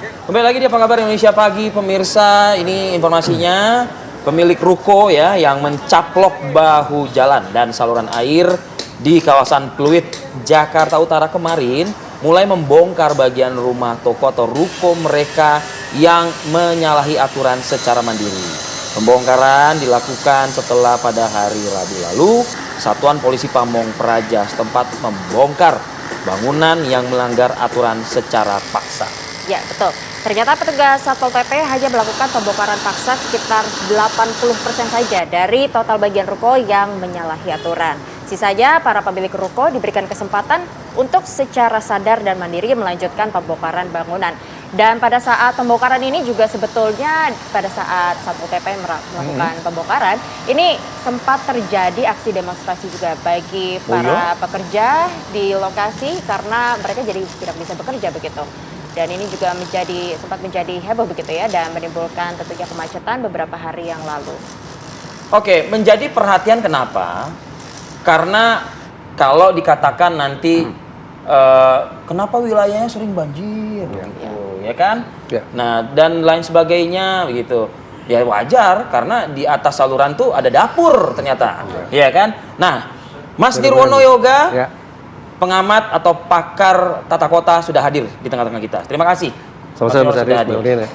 Kembali lagi di Apa Kabar Indonesia Pagi, pemirsa. Ini informasinya, pemilik ruko ya yang mencaplok bahu jalan dan saluran air di kawasan Pluit, Jakarta Utara kemarin mulai membongkar bagian rumah toko atau ruko mereka yang menyalahi aturan secara mandiri. Pembongkaran dilakukan setelah pada hari Rabu lalu Satuan Polisi Pamong Praja setempat membongkar bangunan yang melanggar aturan secara paksa. Ya, betul. Ternyata petugas Satpol PP hanya melakukan pembongkaran paksa sekitar 80% saja dari total bagian ruko yang menyalahi aturan. Sisanya, para pemilik ruko diberikan kesempatan untuk secara sadar dan mandiri melanjutkan pembongkaran bangunan. Dan pada saat pembongkaran ini juga sebetulnya pada saat Satpol PP melakukan pembongkaran, ini sempat terjadi aksi demonstrasi juga bagi para pekerja di lokasi karena mereka jadi tidak bisa bekerja begitu. Dan ini juga sempat menjadi heboh begitu ya, dan menimbulkan tentunya kemacetan beberapa hari yang lalu. Oke, menjadi perhatian kenapa? Karena kalau dikatakan nanti kenapa wilayahnya sering banjir, gitu, ya kan? Ya. Nah, dan lain sebagainya begitu. Ya wajar karena di atas saluran tuh ada dapur ternyata, ya kan? Nah, Mas Nirwono Yoga, pengamat atau pakar tata kota sudah hadir di tengah-tengah kita. Terima kasih. Sama-sama sudah hadir.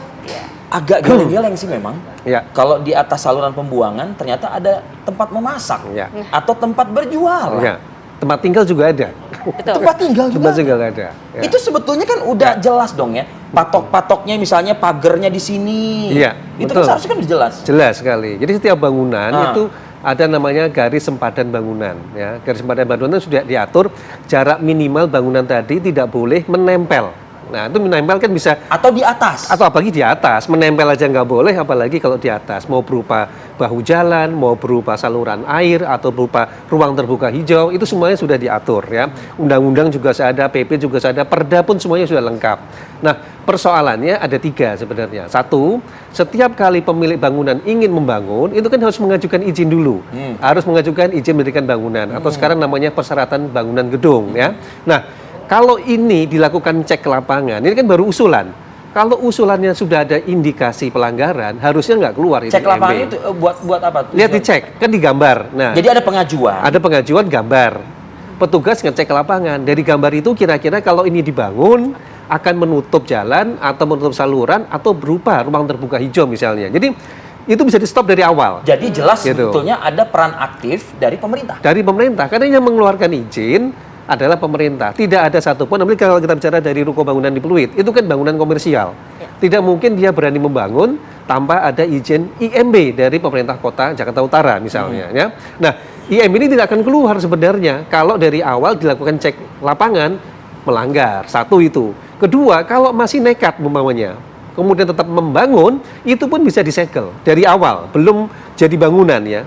Agak geleng-geleng sih memang. Ya. Kalau di atas saluran pembuangan ternyata ada tempat memasak atau tempat berjualan. Ya. Tempat tinggal juga ada. Betul. Tempat tinggal juga. Tempat tinggal ada. Ya. Itu sebetulnya kan udah jelas dong ya. Patok-patoknya misalnya pagernya di sini. Iya. Itu Betul. kan seharusnya kan jelas. Jelas sekali. Jadi setiap bangunan itu ada namanya garis sempadan bangunan, ya. Garis sempadan bangunan sudah diatur jarak minimal bangunan tadi tidak boleh menempel. Nah, itu menempel kan bisa Atau di atas. atau apalagi di atas, menempel aja nggak boleh, apalagi kalau di atas, mau berupa bahu jalan, mau berupa saluran air atau berupa ruang terbuka hijau, itu semuanya sudah diatur ya. Undang-undang juga ada, PP juga ada, Perda pun semuanya sudah lengkap. Nah, persoalannya ada 3 sebenarnya. 1, setiap kali pemilik bangunan ingin membangun, itu kan harus mengajukan izin dulu. Harus mengajukan izin mendirikan bangunan, atau sekarang namanya persyaratan bangunan gedung ya. Nah, kalau ini dilakukan cek ke lapangan, ini kan baru usulan. Kalau usulannya sudah ada indikasi pelanggaran, harusnya nggak keluar itu. Cek lapangan itu buat apa? Lihat dicek, kan digambar. Nah, Jadi ada pengajuan. ada pengajuan gambar. Petugas ngecek ke lapangan. Dari gambar itu kira-kira kalau ini dibangun akan menutup jalan atau menutup saluran atau berupa ruang terbuka hijau misalnya. Jadi itu bisa di stop dari awal. Jadi jelas Gitu. sebetulnya ada peran aktif dari pemerintah. Dari pemerintah, karena yang mengeluarkan izin adalah pemerintah. Tidak ada satupun, apalagi kalau kita bicara dari ruko bangunan di Pluit, itu kan bangunan komersial. Tidak mungkin dia berani membangun tanpa ada izin IMB dari pemerintah kota Jakarta Utara misalnya. Ya. Nah, IMB ini tidak akan keluar sebenarnya kalau dari awal dilakukan cek lapangan melanggar. 1 itu. Kedua, kalau masih nekat umpamanya, kemudian tetap membangun, itu pun bisa disegel dari awal, belum jadi bangunan ya.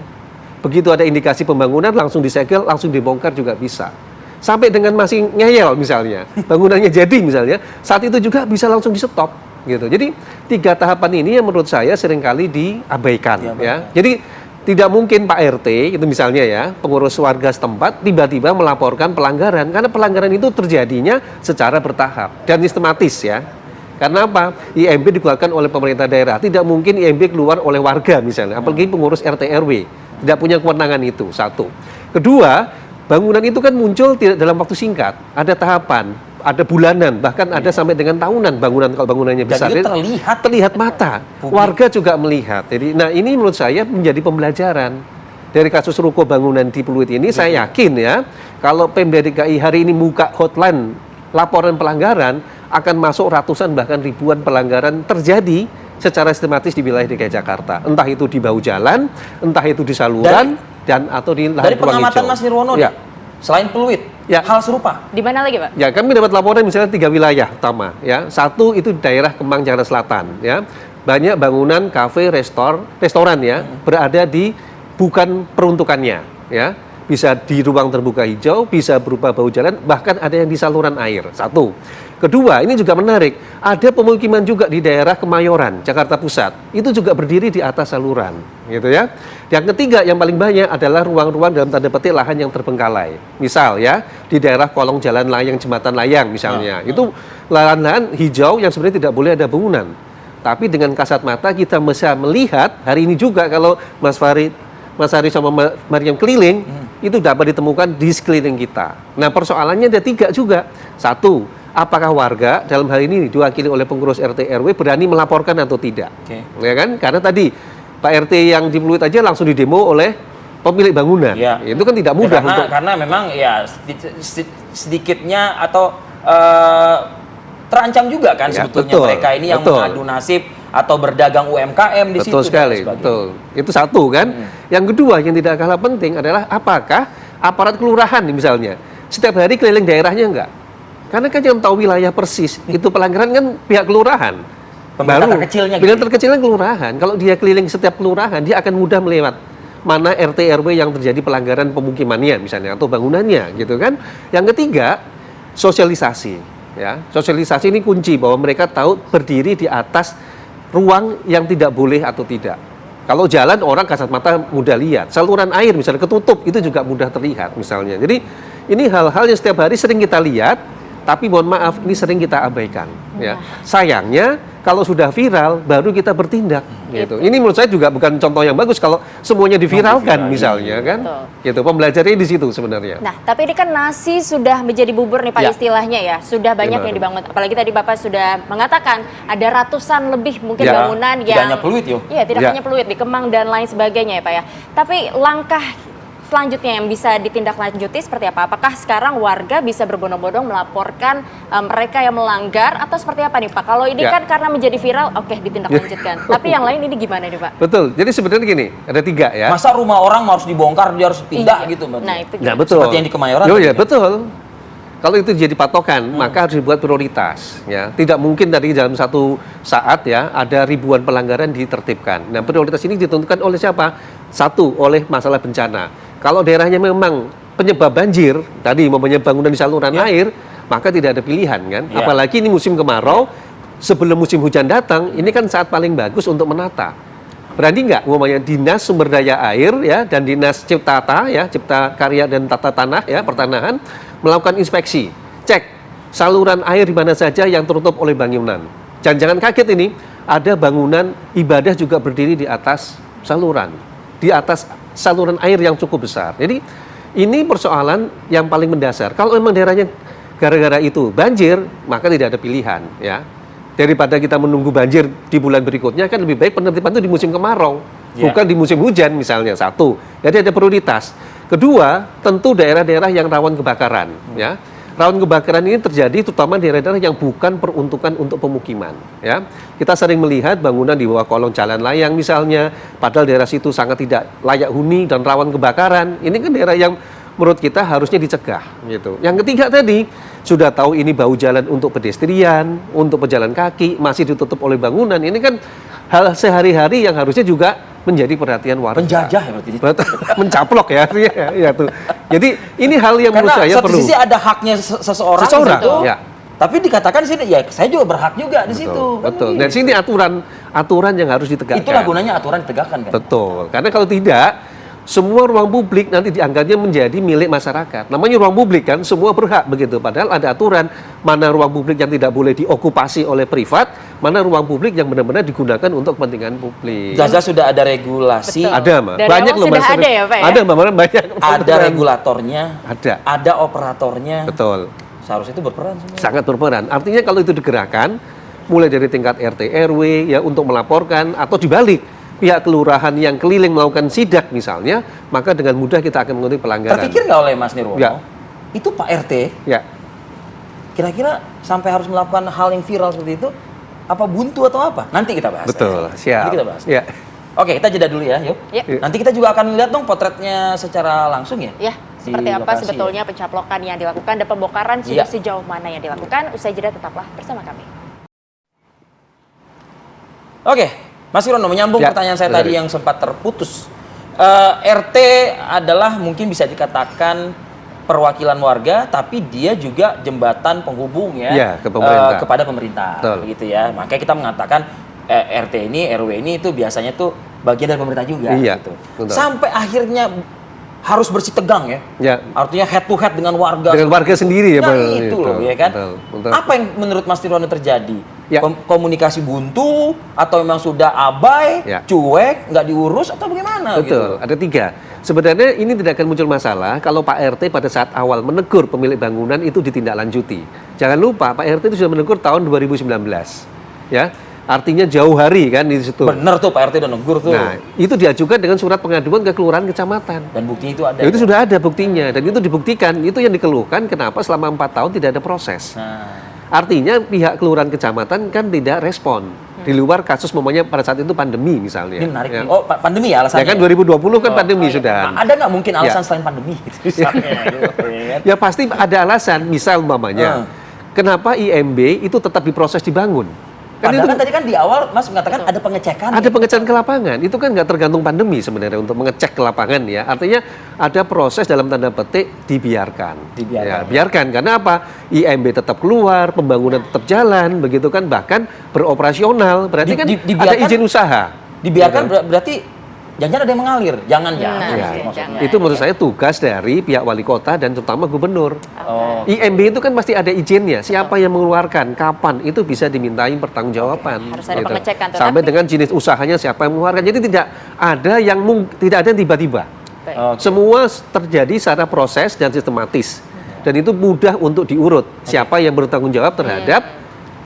Begitu ada indikasi pembangunan langsung disegel, langsung dibongkar juga bisa. Sampai dengan masih ngeyel misalnya, bangunannya jadi misalnya, saat itu juga bisa langsung di stop gitu. Jadi 3 tahapan ini yang menurut saya seringkali diabaikan ya. Jadi tidak mungkin Pak RT itu misalnya ya, pengurus warga setempat tiba-tiba melaporkan pelanggaran, karena pelanggaran itu terjadinya secara bertahap dan sistematis ya. Karena apa? IMB dikeluarkan oleh pemerintah daerah, tidak mungkin IMB keluar oleh warga misalnya, apalagi pengurus RT RW, tidak punya kewenangan itu. 1. Kedua, bangunan itu kan muncul tidak dalam waktu singkat, ada tahapan, ada bulanan, bahkan ada sampai dengan tahunan bangunan kalau bangunannya besar. Dan itu terlihat mata, warga juga melihat. Jadi, nah ini menurut saya menjadi pembelajaran dari kasus ruko bangunan di Pluit ini. Saya yakin ya, kalau Pemda DKI hari ini buka hotline laporan pelanggaran, akan masuk ratusan bahkan ribuan pelanggaran terjadi secara sistematis di wilayah DKI Jakarta. Entah itu di bahu jalan, entah itu di saluran, atau di lahan dari pengamatan Mas Nirwono ya. Selain Pluit, hal serupa. Di mana lagi, Pak? Ya, kami dapat laporan misalnya 3 wilayah utama ya. 1 itu daerah Kemang Jakarta Selatan ya. Banyak bangunan kafe, restoran ya berada di bukan peruntukannya ya. bisa di ruang terbuka hijau, bisa berupa bahu jalan, bahkan ada yang di saluran air. Satu. Kedua, ini juga menarik, ada pemukiman juga di daerah Kemayoran, Jakarta Pusat. Itu juga berdiri di atas saluran, gitu ya. Yang ketiga, yang paling banyak adalah ruang-ruang dalam tanda petik lahan yang terbengkalai. Misal ya, di daerah kolong jalan layang, jembatan layang misalnya. Itu lahan-lahan hijau yang sebenarnya tidak boleh ada bangunan. Tapi dengan kasat mata kita bisa melihat hari ini juga kalau Mas Ari sama Mariam keliling, itu dapat ditemukan di sekeliling kita. Nah, persoalannya ada 3 juga. Satu, apakah warga dalam hal ini diwakili oleh pengurus RT RW berani melaporkan atau tidak? Ya kan? Karena tadi Pak RT yang di Pluit aja langsung didemo oleh pemilik bangunan. Ya. Itu kan tidak mudah ya, karena memang ya sedikitnya atau terancam juga kan ya, sebetulnya betul, mereka ini yang mengadu nasib atau berdagang UMKM di situ. Betul sekali, betul. Itu satu kan. Yang kedua yang tidak kalah penting adalah apakah aparat kelurahan misalnya setiap hari keliling daerahnya enggak? Karena kan yang tahu wilayah persis itu pelanggaran kan pihak kelurahan. Pemilihan terkecilnya kelurahan. Kalau dia keliling setiap kelurahan, dia akan mudah melewat mana RT RW yang terjadi pelanggaran pemukimannya misalnya atau bangunannya gitu kan. Yang ketiga, sosialisasi. Ya, sosialisasi ini kunci bahwa mereka tahu berdiri di atas ruang yang tidak boleh atau tidak. Kalau jalan orang kasat mata mudah lihat, saluran air misalnya ketutup itu juga mudah terlihat misalnya. Jadi ini hal-hal yang setiap hari sering kita lihat, tapi mohon maaf ini sering kita abaikan. Ya, sayangnya kalau sudah viral baru kita bertindak. Gitu. Ini menurut saya juga bukan contoh yang bagus kalau semuanya diviralkan misalnya kan. Gitu, pembelajarannya di situ sebenarnya. Nah, tapi ini kan nasi sudah menjadi bubur nih Pak istilahnya ya. Sudah banyak yang dibangun. Apalagi tadi Bapak sudah mengatakan ada ratusan lebih mungkin bangunan yang tidak hanya Pluit tidak hanya Pluit, di Kemang dan lain sebagainya ya Pak ya. Tapi langkah selanjutnya yang bisa ditindaklanjuti seperti apa? Apakah sekarang warga bisa berbondong-bondong melaporkan mereka yang melanggar atau seperti apa nih Pak? Kalau ini kan karena menjadi viral, oke ditindaklanjutkan. Tapi yang lain ini gimana nih Pak? Betul. Jadi sebenarnya gini, ada 3 ya. Masa rumah orang harus dibongkar, dia harus pindah gitu Mbak? Nah, itu ya, betul. Seperti yang di Kemayoran. Ya betul. Kalau itu jadi patokan, maka harus dibuat prioritas. Ya, tidak mungkin dari dalam satu saat ya ada ribuan pelanggaran ditertibkan. Nah, prioritas ini ditentukan oleh siapa? Satu, oleh masalah bencana. Kalau daerahnya memang penyebab banjir, tadi mempunyai bangunan di saluran air, maka tidak ada pilihan kan. Apalagi ini musim kemarau, sebelum musim hujan datang, ini kan saat paling bagus untuk menata. Berani nggak, umpamanya Dinas Sumber Daya Air ya dan Dinas Cipta Karya dan Tata Tanah ya pertanahan melakukan inspeksi, cek saluran air di mana saja yang tertutup oleh bangunan. Jangan kaget ini, ada bangunan ibadah juga berdiri di atas saluran, di atas saluran air yang cukup besar. Jadi ini persoalan yang paling mendasar. Kalau memang daerahnya gara-gara itu banjir, maka tidak ada pilihan ya. Daripada kita menunggu banjir di bulan berikutnya, kan lebih baik penertiban itu di musim kemarau, bukan di musim hujan misalnya. Satu, jadi ada prioritas. Kedua, tentu daerah-daerah yang rawan kebakaran ya. Rawan kebakaran ini terjadi terutama daerah-daerah yang bukan peruntukan untuk pemukiman ya. Kita sering melihat bangunan di bawah kolong jalan layang misalnya, padahal daerah situ sangat tidak layak huni dan rawan kebakaran. Ini kan daerah yang menurut kita harusnya dicegah gitu. Yang ketiga tadi, sudah tahu ini bahu jalan untuk pedestrian, untuk pejalan kaki, masih ditutup oleh bangunan. Ini kan hal sehari-hari yang harusnya juga menjadi perhatian warga. Penjajah ya berarti. Mencaplok ya, ya tuh. Jadi ini hal yang menurut saya perlu. Karena sisi ada haknya seseorang gitu. Ya. Tapi dikatakan sini ya saya juga berhak juga di situ. Betul. Dan sini aturan yang harus ditegakkan. Itulah gunanya aturan ditegakkan kan. Betul. Karena kalau tidak, semua ruang publik nanti dianggapnya menjadi milik masyarakat. Namanya ruang publik kan, semua berhak begitu. Padahal ada aturan mana ruang publik yang tidak boleh diokupasi oleh privat, mana ruang publik yang benar-benar digunakan untuk kepentingan publik. Jaza sudah ada regulasi. Betul. Ada, Mbak. Dari Banyak loh, sudah ada ya, Pak ya? Ada, Mbak, banyak. Ada regulatornya. Ada operatornya. Betul. Seharusnya itu berperan semua. Sangat berperan. Artinya kalau itu digerakkan, mulai dari tingkat RT RW ya untuk melaporkan atau dibalik pihak kelurahan yang keliling melakukan sidak misalnya, maka dengan mudah kita akan mengikuti pelanggaran. Terpikir nggak oleh Mas Nirwono? Ya. Itu Pak RT, ya. kira-kira sampai harus melakukan hal yang viral seperti itu, apa buntu atau apa? Nanti kita bahas. Betul, siap. Nanti kita bahas. Ya. Oke, kita jeda dulu ya, yuk. Ya. Nanti kita juga akan lihat dong potretnya secara langsung ya. Ya, seperti apa lokasi, sebetulnya pencaplokan yang dilakukan dan pembongkaran sudah Ya. sejauh mana yang dilakukan. Usai jeda tetaplah bersama kami. Oke, Mas Irono menyambung Ya, pertanyaan saya menarik. tadi yang sempat terputus. RT adalah mungkin bisa dikatakan perwakilan warga, tapi dia juga jembatan penghubung ya, Iya, ke pemerintah. kepada pemerintah, Betul. gitu ya. Makanya kita mengatakan RT ini, RW ini itu biasanya tuh bagian dari pemerintah juga, Iya, gitu. betul. Sampai akhirnya harus bersih tegang ya. Ya. Artinya head to head dengan warga. Dengan warga sendiri ya, Nah, Bang. itu Betul, loh ya kan. betul, betul. Apa yang menurut Mas Nirwono terjadi? Ya. Komunikasi buntu atau memang sudah abai, Ya. cuek, nggak diurus atau bagaimana? Betul, Gitu? ada 3. Sebenarnya ini tidak akan muncul masalah kalau Pak RT pada saat awal menegur pemilik bangunan itu ditindaklanjuti. Jangan lupa Pak RT itu sudah menegur tahun 2019. Ya, artinya jauh hari kan di situ. Bener tuh Pak RT udah negur tuh. Nah, itu diajukan dengan surat pengaduan ke kelurahan kecamatan. Dan buktinya itu ada. Ya, itu sudah ada buktinya dan itu dibuktikan. Itu yang dikeluhkan kenapa selama 4 tahun tidak ada proses. Nah, Artinya pihak kelurahan kecamatan kan tidak respon. Di luar kasus momennya pada saat itu pandemi misalnya. ini menarik Ya. nih. Oh, pandemi ya alasannya. Ya kan 2020 kan pandemi Nah, sudah. ada nggak mungkin alasan Ya. selain pandemi? Gitu, misalnya, gitu, ya kan? Ya pasti ada alasan, misal umpamanya, kenapa IMB itu tetap diproses dibangun? Kan Padahal itu kan tadi kan di awal Mas mengatakan ada pengecekan. ada ya? pengecekan ke lapangan, itu kan nggak tergantung pandemi sebenarnya untuk mengecek ke lapangan ya. Artinya ada proses dalam tanda petik dibiarkan. Dibiarkan. Ya, biarkan karena apa? IMB tetap keluar, pembangunan tetap jalan, begitu kan bahkan beroperasional. Berarti kan ada dibiarkan- izin usaha. Dibiarkan Gitu. berarti jangan ada yang mengalir. Jangan-jangan. Nah, Ya, gitu maksudnya. itu menurut saya tugas dari pihak wali kota dan terutama gubernur. Oh. IMB itu kan pasti ada izinnya. Siapa yang mengeluarkan, kapan itu bisa dimintain pertanggungjawaban. Harus ada pengecekan, tetapi- Sampai dengan jenis usahanya siapa yang mengeluarkan. Jadi tidak ada yang tiba-tiba. Baik. Oke. Semua terjadi secara proses dan sistematis. Dan itu mudah untuk diurut. Siapa yang bertanggung jawab terhadap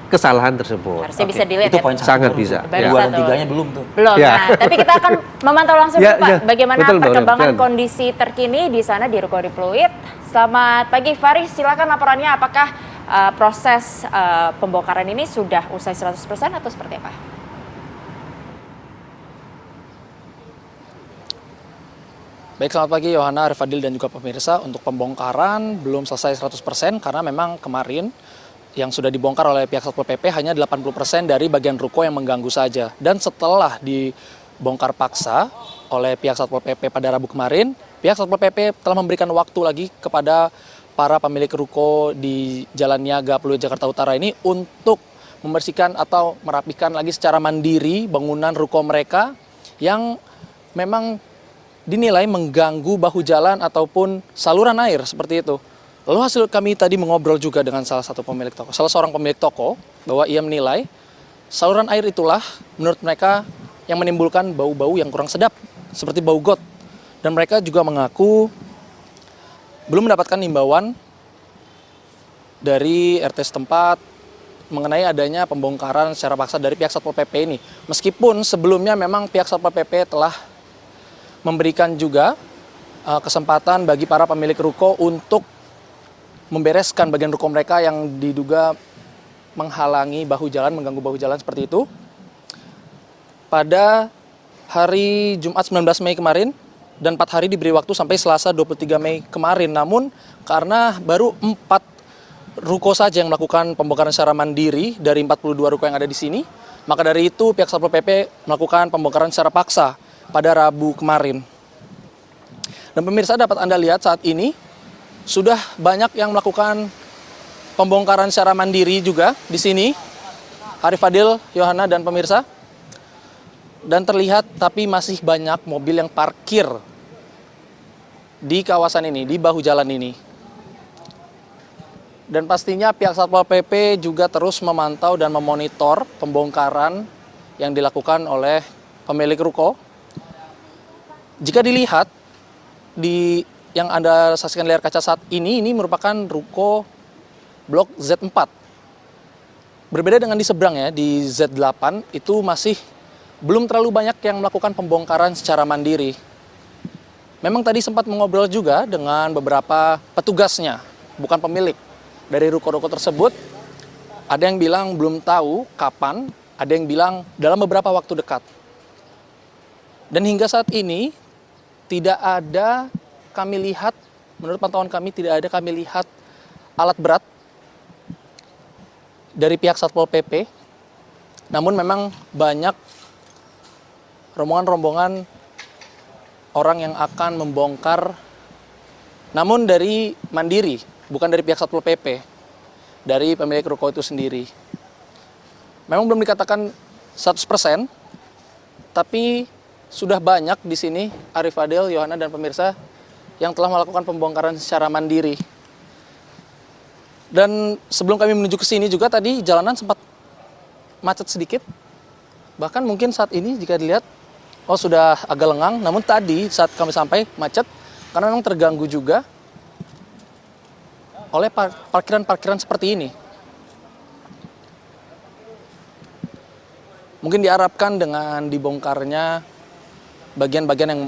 kesalahan tersebut. Harusnya Oke, bisa dilihat itu ya. poin satu Sangat baru bisa. tuh. Baru Dua dan satu. tiganya belum tuh. Belum. Ya. Nah, tapi kita akan memantau langsung Ya, Pak, ya. bagaimana Betul, Mbak. perkembangan Betul. kondisi terkini di sana di Ruko di Pluit. Selamat pagi Faris, silakan laporannya apakah proses pembongkaran ini sudah usai 100% atau seperti apa? Baik, selamat pagi Yohana, Arif Fadil dan juga pemirsa. Untuk pembongkaran belum selesai 100% karena memang kemarin yang sudah dibongkar oleh pihak Satpol PP hanya 80% dari bagian ruko yang mengganggu saja. Dan setelah dibongkar paksa oleh pihak Satpol PP pada Rabu kemarin, pihak Satpol PP telah memberikan waktu lagi kepada para pemilik ruko di Jalan Niaga Pluit Jakarta Utara ini untuk membersihkan atau merapikan lagi secara mandiri bangunan ruko mereka yang memang dinilai mengganggu bahu jalan ataupun saluran air seperti itu. Lalu hasil kami tadi mengobrol juga dengan salah seorang pemilik toko bahwa ia menilai saluran air itulah menurut mereka yang menimbulkan bau-bau yang kurang sedap seperti bau got. Dan mereka juga mengaku belum mendapatkan himbauan dari RT setempat mengenai adanya pembongkaran secara paksa dari pihak Satpol PP ini. Meskipun sebelumnya memang pihak Satpol PP telah memberikan juga kesempatan bagi para pemilik ruko untuk membereskan bagian ruko mereka yang diduga menghalangi bahu jalan, mengganggu bahu jalan seperti itu. Pada hari Jumat 19 Mei kemarin dan 4 hari diberi waktu sampai Selasa 23 Mei kemarin. Namun karena baru 4 ruko saja yang melakukan pembongkaran secara mandiri dari 42 ruko yang ada di sini, maka dari itu pihak Satpol PP melakukan pembongkaran secara paksa pada Rabu kemarin. Dan pemirsa dapat Anda lihat saat ini sudah banyak yang melakukan pembongkaran secara mandiri juga di sini. Arif Fadil, Yohana dan pemirsa. Dan terlihat tapi masih banyak mobil yang parkir di kawasan ini, di bahu jalan ini. Dan pastinya pihak Satpol PP juga terus memantau dan memonitor pembongkaran yang dilakukan oleh pemilik ruko. Jika dilihat di yang Anda saksikan layar kaca saat ini merupakan ruko blok Z4. Berbeda dengan di seberang ya, di Z8 itu masih belum terlalu banyak yang melakukan pembongkaran secara mandiri. Memang tadi sempat mengobrol juga dengan beberapa petugasnya, bukan pemilik dari ruko-ruko tersebut. Ada yang bilang belum tahu kapan, ada yang bilang dalam beberapa waktu dekat. Dan hingga saat ini tidak ada kami lihat, menurut pantauan kami tidak ada kami lihat alat berat dari pihak Satpol PP. Namun memang banyak rombongan-rombongan orang yang akan membongkar, namun dari mandiri, bukan dari pihak Satpol PP, dari pemilik ruko itu sendiri. Memang belum dikatakan 100%, tapi sudah banyak di sini Arif Fadil, Yohana, dan pemirsa yang telah melakukan pembongkaran secara mandiri. Dan sebelum kami menuju ke sini juga tadi jalanan sempat macet sedikit. Bahkan mungkin saat ini jika dilihat, sudah agak lengang. Namun tadi saat kami sampai macet karena memang terganggu juga oleh parkiran-parkiran seperti ini. Mungkin diharapkan dengan dibongkarnya bagian-bagian yang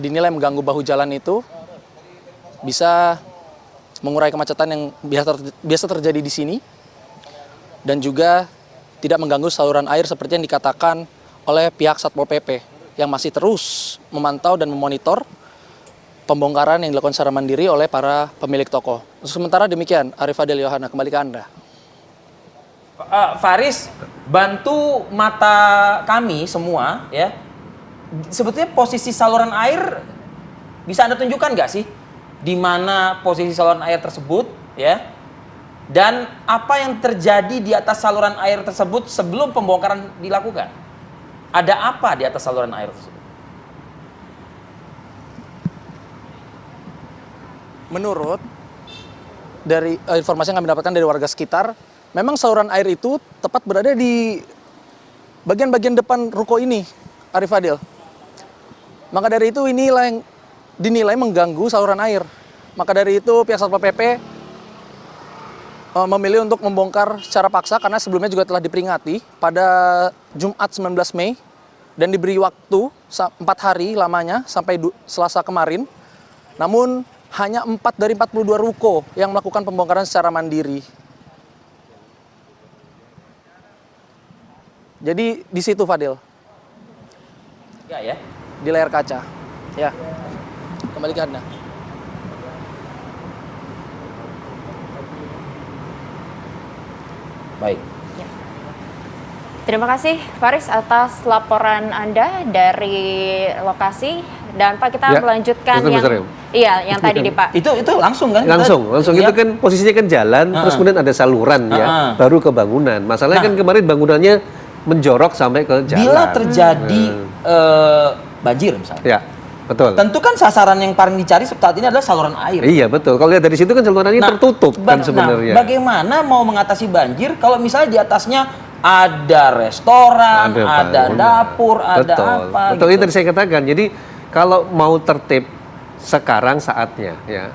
dinilai mengganggu bahu jalan itu bisa mengurai kemacetan yang biasa terjadi di sini dan juga tidak mengganggu saluran air seperti yang dikatakan oleh pihak Satpol PP yang masih terus memantau dan memonitor pembongkaran yang dilakukan secara mandiri oleh para pemilik toko. Untuk sementara demikian, Arif Fadil, Yohana, kembali ke Anda. Faris, bantu mata kami semua ya. Sebetulnya posisi saluran air bisa Anda tunjukkan nggak sih? Di mana posisi saluran air tersebut ya? Dan apa yang terjadi di atas saluran air tersebut sebelum pembongkaran dilakukan? Ada apa di atas saluran air tersebut? Menurut dari informasi yang kami dapatkan dari warga sekitar, memang saluran air itu tepat berada di bagian-bagian depan ruko ini, Arif Fadil. Maka dari itu inilah yang dinilai mengganggu saluran air. Maka dari itu pihak Satpol PP memilih untuk membongkar secara paksa karena sebelumnya juga telah diperingati pada Jumat 19 Mei dan diberi waktu 4 hari lamanya sampai Selasa kemarin. Namun hanya 4 dari 42 ruko yang melakukan pembongkaran secara mandiri. Jadi di situ Fadil. Ya. Di layar kaca. Ya. Kembali ke Anda. Baik. Terima kasih Faris atas laporan Anda dari lokasi. Dan Pak, kita melanjutkan yang tadi nih Pak. Itu langsung kan? Langsung itu kan posisinya kan jalan, terus kemudian ada saluran ya, baru ke bangunan. Masalahnya kan kemarin bangunannya menjorok sampai ke jalan. Bila terjadi banjir misalnya. Ya, betul. Tentu kan sasaran yang paling dicari saat ini adalah saluran air. Iya, betul. Kalau lihat dari situ kan salurannya tertutup kan sebenarnya. Bagaimana mau mengatasi banjir kalau misalnya di atasnya ada restoran, ada dapur, ada apa betul, gitu. itu tadi saya katakan. Jadi kalau mau tertib sekarang saatnya ya.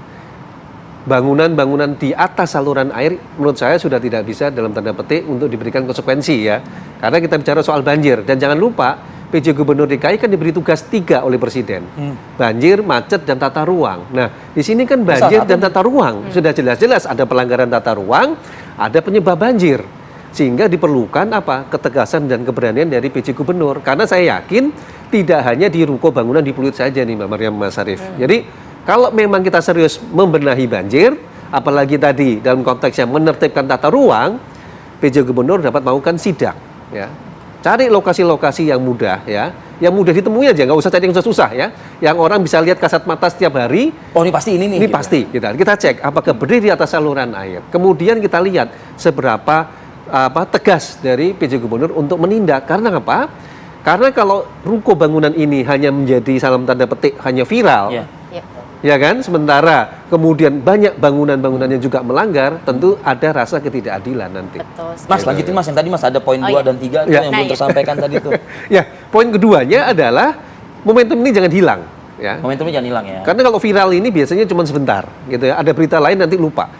Bangunan-bangunan di atas saluran air menurut saya sudah tidak bisa dalam tanda petik untuk diberikan konsekuensi ya. Karena kita bicara soal banjir dan jangan lupa PJ Gubernur DKI kan diberi tugas 3 oleh Presiden. Banjir, macet, dan tata ruang. Nah, di sini kan banjir dan tata ruang sudah jelas-jelas ada pelanggaran tata ruang, ada penyebab banjir. Sehingga diperlukan apa? Ketegasan dan keberanian dari PJ Gubernur. Karena saya yakin tidak hanya di ruko bangunan di Pluit saja nih Mbak Maryam, Mas Arief. Jadi kalau memang kita serius membenahi banjir, apalagi tadi dalam konteks yang menertibkan tata ruang, PJ Gubernur dapat melakukan sidak, ya. Cari lokasi-lokasi yang mudah, ya, yang mudah ditemui aja, nggak usah cari yang susah-susah, ya. Yang orang bisa lihat kasat mata setiap hari. Oh, ini pasti ini nih. Ini gitu. Pasti, kita cek apakah berdiri di atas saluran air. Kemudian kita lihat seberapa tegas dari PJ Gubernur untuk menindak. Karena apa? Karena kalau ruko bangunan ini hanya menjadi salam tanda petik hanya viral. Ya kan, sementara kemudian banyak bangunan-bangunan yang juga melanggar, tentu ada rasa ketidakadilan nanti. Betul. Mas, lanjutin Mas, yang tadi Mas ada poin 2 dan 3 yang belum tersampaikan tadi tuh. Ya, poin keduanya adalah momentum ini jangan hilang. Ya. Momentumnya jangan hilang ya. Karena kalau viral ini biasanya cuma sebentar, gitu ya. Ada berita lain nanti lupa.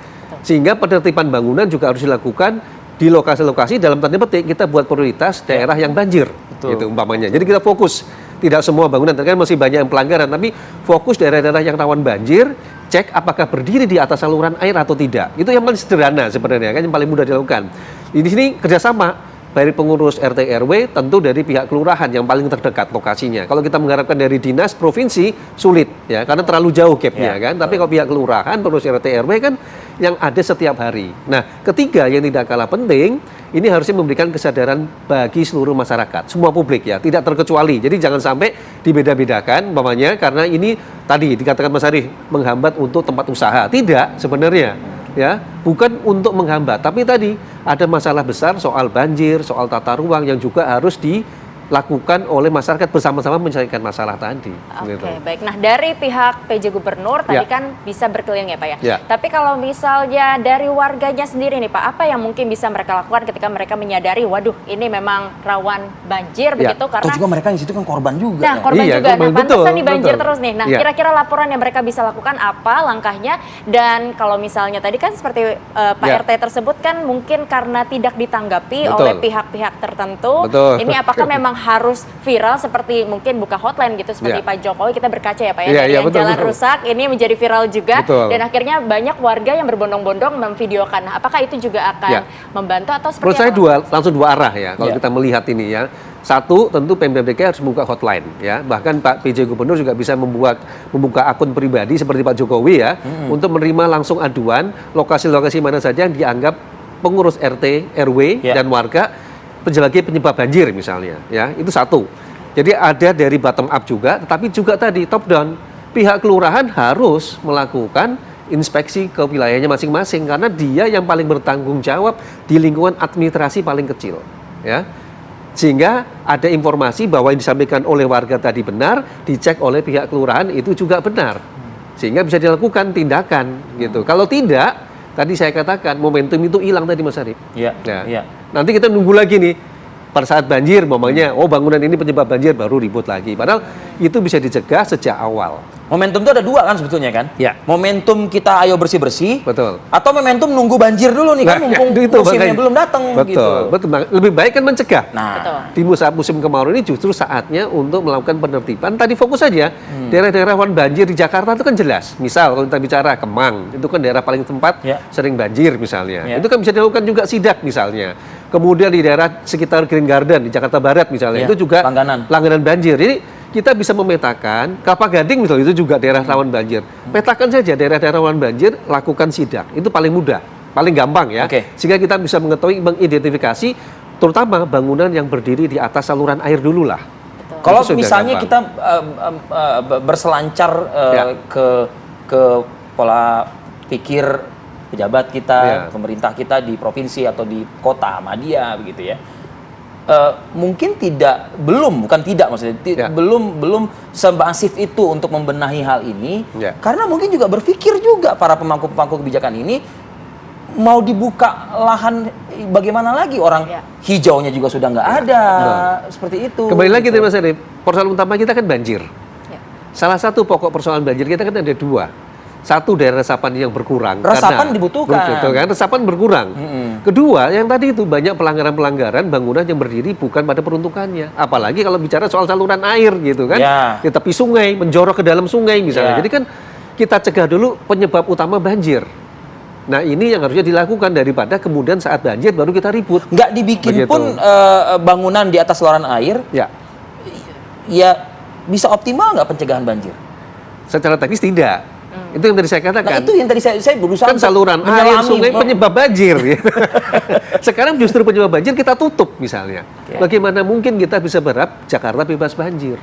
Sehingga penertiban bangunan juga harus dilakukan di lokasi-lokasi dalam tanda petik kita buat prioritas daerah yang banjir, gitu umpamanya. Jadi kita fokus. Tidak semua bangunan, kan masih banyak yang pelanggaran, tapi fokus daerah-daerah yang rawan banjir, cek apakah berdiri di atas saluran air atau tidak. Itu yang paling sederhana sebenarnya, kan yang paling mudah dilakukan. Di sini kerjasama dari pengurus RT RW, tentu dari pihak kelurahan yang paling terdekat lokasinya. Kalau kita mengharapkan dari dinas provinsi sulit, ya, karena terlalu jauh gapnya, kan. Tapi kalau pihak kelurahan, pengurus RT RW kan yang ada setiap hari. Nah, ketiga yang tidak kalah penting ini harusnya memberikan kesadaran bagi seluruh masyarakat, semua publik ya, tidak terkecuali. Jadi jangan sampai dibeda-bedakan, umpamanya karena ini tadi dikatakan Mas Arif menghambat untuk tempat usaha. Tidak sebenarnya, ya, bukan untuk menghambat, tapi tadi ada masalah besar soal banjir, soal tata ruang yang juga harus dilakukan oleh masyarakat bersama-sama menyelesaikan masalah tadi. Oke, baik. Nah, dari pihak PJ Gubernur tadi kan bisa berkeliling ya Pak ya? Tapi kalau misalnya dari warganya sendiri nih Pak, apa yang mungkin bisa mereka lakukan ketika mereka menyadari, waduh ini memang rawan banjir begitu karena... Atau juga mereka di situ kan korban juga. Nah, korban juga. Nah, pantesan nih banjir betul. terus nih. Nah, kira-kira laporan yang mereka bisa lakukan apa langkahnya? Dan kalau misalnya tadi kan seperti Pak RT tersebut kan mungkin karena tidak ditanggapi oleh pihak-pihak tertentu. Ini apakah memang harus viral seperti mungkin buka hotline gitu seperti Pak Jokowi, kita berkaca ya Pak ya, dari yang jalan rusak ini menjadi viral juga dan akhirnya banyak warga yang berbondong-bondong memvideokan. Nah, apakah itu juga akan membantu atau seperti menurut saya langsung dua arah ya kalau kita melihat ini ya. Satu, tentu Pemprov DKI harus membuka hotline ya. Bahkan Pak PJ Gubernur juga bisa membuka akun pribadi seperti Pak Jokowi ya untuk menerima langsung aduan lokasi-lokasi mana saja yang dianggap pengurus RT, RW dan warga sebagai penyebab banjir misalnya ya. Itu satu. Jadi ada dari bottom up juga, tetapi juga tadi top down. Pihak kelurahan harus melakukan inspeksi ke wilayahnya masing-masing karena dia yang paling bertanggung jawab di lingkungan administrasi paling kecil ya. Sehingga ada informasi bahwa yang disampaikan oleh warga tadi benar, dicek oleh pihak kelurahan itu juga benar. Sehingga bisa dilakukan tindakan gitu. Kalau tidak, tadi saya katakan momentum itu hilang tadi Mas Arif. Nanti kita nunggu lagi nih pada saat banjir, mamanya, bangunan ini penyebab banjir baru ribut lagi. Padahal itu bisa dicegah sejak awal. Momentum itu ada dua kan sebetulnya kan? Momentum kita ayo bersih-bersih. Betul. Atau momentum nunggu banjir dulu nih kan, mumpung musimnya belum datang. Betul. Lebih baik kan mencegah. Nah, di musim kemarau ini justru saatnya untuk melakukan penertiban. Tadi fokus saja daerah-daerah rawan banjir di Jakarta itu kan jelas. Misal kalau kita bicara Kemang, itu kan daerah paling tempat sering banjir misalnya. Itu kan bisa dilakukan juga sidak misalnya. Kemudian di daerah sekitar Green Garden di Jakarta Barat misalnya, itu juga langganan banjir. Jadi kita bisa memetakan Kelapa Gading misalnya itu juga daerah rawan banjir. Petakan saja daerah-daerah rawan banjir, lakukan sidak. Itu paling mudah, paling gampang ya. Sehingga kita bisa mengetahui, mengidentifikasi terutama bangunan yang berdiri di atas saluran air dulu lah. Kalau misalnya kita berselancar ke pola pikir pejabat kita, pemerintah kita di provinsi atau di kota Ahmadiyah begitu ya. Mungkin bukan tidak maksudnya belum semasif itu untuk membenahi hal ini karena mungkin juga berpikir juga para pemangku kebijakan ini mau dibuka lahan bagaimana lagi orang hijaunya juga sudah nggak ada seperti itu. Kembali lagi Mas Arif, persoalan utama kita kan banjir. Salah satu pokok persoalan banjir kita kan ada dua. Satu, daerah resapan yang berkurang. Resapan dibutuhkan. Betul kan? Resapan berkurang. Kedua, yang tadi itu banyak pelanggaran-pelanggaran bangunan yang berdiri bukan pada peruntukannya. Apalagi kalau bicara soal saluran air gitu kan. Di tepi sungai, menjorok ke dalam sungai misalnya. Jadi kan kita cegah dulu penyebab utama banjir. Nah ini yang harusnya dilakukan daripada kemudian saat banjir baru kita ribut. Nggak dibikin pun bangunan di atas saluran air, ya bisa optimal nggak pencegahan banjir? Secara teknis tidak. Itu yang tadi saya katakan. Nah, itu yang tadi saya berusaha kan saluran air, sungai penyebab banjir. Gitu. Sekarang justru penyebab banjir kita tutup misalnya. Bagaimana mungkin kita bisa berharap Jakarta bebas banjir?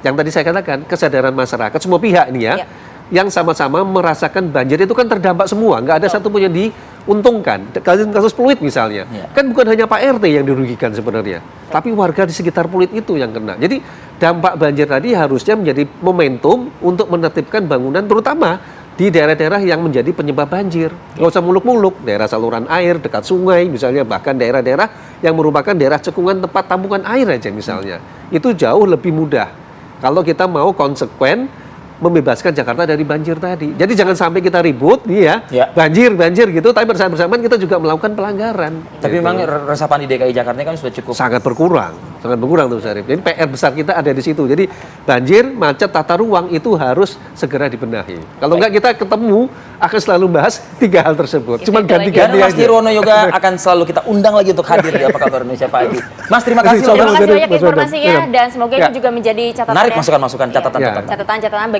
Yang tadi saya katakan kesadaran masyarakat semua pihak ini ya, yang sama-sama merasakan banjir itu kan terdampak semua, nggak ada satupun yang diuntungkan. Kasus Pluit misalnya, kan bukan hanya Pak RT yang dirugikan sebenarnya, tapi warga di sekitar Pluit itu yang kena. Jadi dampak banjir tadi harusnya menjadi momentum untuk menertibkan bangunan, terutama di daerah-daerah yang menjadi penyebab banjir. Nggak usah muluk-muluk, daerah saluran air, dekat sungai misalnya, bahkan daerah-daerah yang merupakan daerah cekungan tempat tampungan air aja misalnya. Itu jauh lebih mudah kalau kita mau konsekuen membebaskan Jakarta dari banjir tadi. Jadi jangan sampai kita ribut nih ya, banjir gitu, tapi bersamaan kita juga melakukan pelanggaran. Tapi memang resapan di DKI Jakarta kan sudah cukup sangat berkurang tuh Syarif. Jadi PR besar kita ada di situ. Jadi banjir, macet, tata ruang itu harus segera dibenahi. Kalau enggak kita ketemu akan selalu bahas tiga hal tersebut. Cuma ganti-ganti aja. Mas Nirwono juga akan selalu kita undang lagi untuk hadir di Apa Kabar Indonesia Pagi. Mas terima kasih. Terima kasih banyak informasinya dan semoga ini juga menjadi catatan. Menarik masukan-masukan, catatan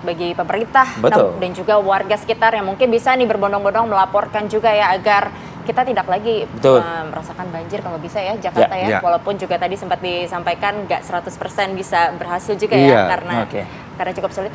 bagi pemerintah dan juga warga sekitar yang mungkin bisa nih berbondong-bondong melaporkan juga ya agar kita tidak lagi Betul. merasakan banjir kalau bisa ya Jakarta Ya. Walaupun juga tadi sempat disampaikan nggak 100% bisa berhasil juga Iya. ya karena Oke. cukup sulit.